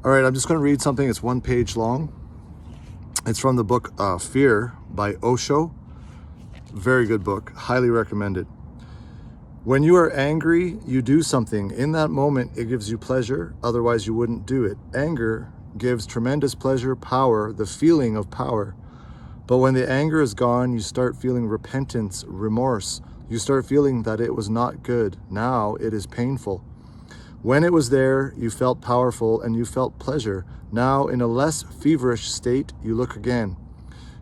All right, I'm just going to read something. It's 1 page long. It's from the book Fear by OSHO. Very good book. Highly recommended. When you are angry, you do something. In that moment, it gives you pleasure. Otherwise, you wouldn't do it. Anger gives tremendous pleasure, power, the feeling of power. But when the anger is gone, you start feeling repentance, remorse. You start feeling that it was not good. Now it is painful. When it was there, you felt powerful and you felt pleasure. Now, in a less feverish state, you look again.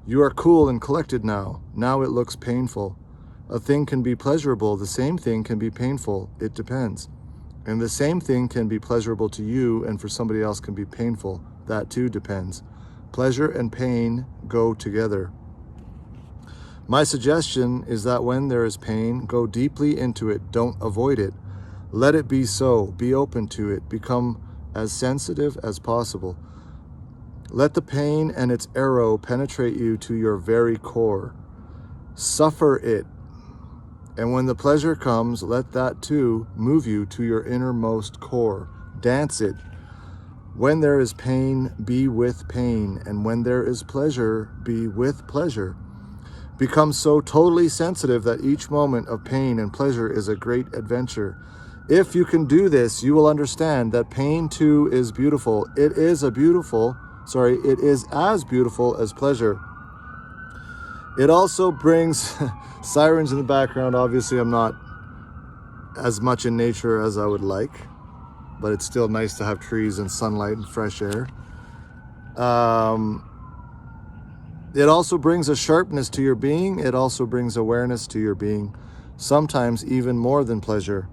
You are cool and collected now. Now it looks painful. A thing can be pleasurable. The same thing can be painful. It depends. And the same thing can be pleasurable to you and for somebody else can be painful. That too depends. Pleasure and pain go together. My suggestion is that when there is pain, go deeply into it. Don't avoid it. Let it be so. Be open to it. Become as sensitive as possible. Let the pain and its arrow penetrate you to your very core. Suffer it. And when the pleasure comes, let that too move you to your innermost core. Dance it. When there is pain, be with pain. And when there is pleasure, be with pleasure. Become so totally sensitive that each moment of pain and pleasure is a great adventure. If you can do this, you will understand that pain too is beautiful. It is as beautiful as pleasure. It also brings sirens in the background. Obviously, I'm not as much in nature as I would like, but it's still nice to have trees and sunlight and fresh air. It also brings a sharpness to your being. It also brings awareness to your being, sometimes even more than pleasure.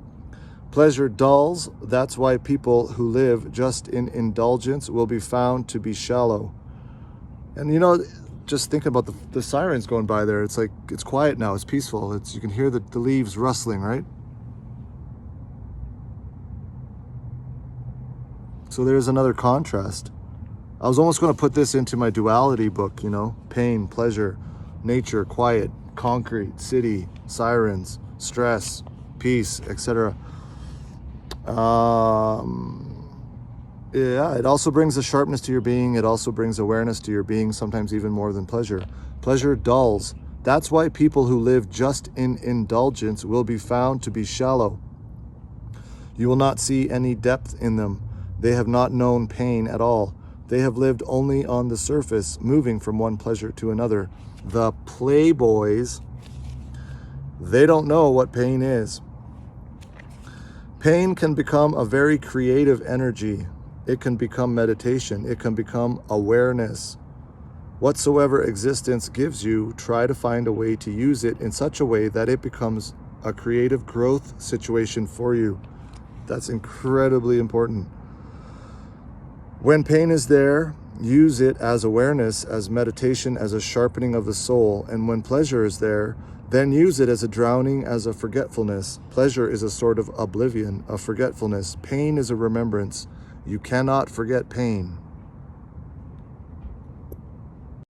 Pleasure dulls. That's why people who live just in indulgence will be found to be shallow. And just thinking about the sirens going by there, it's like, it's quiet now, it's peaceful. You can hear the leaves rustling, right? So there's another contrast. I was almost going to put this into my duality book, pain, pleasure, nature, quiet, concrete, city, sirens, stress, peace, etc. It also brings a sharpness to your being. It also brings awareness to your being, sometimes even more than pleasure. Pleasure dulls. That's why people who live just in indulgence will be found to be shallow. You will not see any depth in them. They have not known pain at all. They have lived only on the surface, moving from one pleasure to another. The playboys, they don't know what pain is. Pain can become a very creative energy. It can become meditation. It can become awareness. Whatsoever existence gives you, try to find a way to use it in such a way that it becomes a creative growth situation for you. That's incredibly important. When pain is there, use it as awareness, as meditation, as a sharpening of the soul. And when pleasure is there, then use it as a drowning, as a forgetfulness. Pleasure is a sort of oblivion, a forgetfulness. Pain is a remembrance. You cannot forget pain.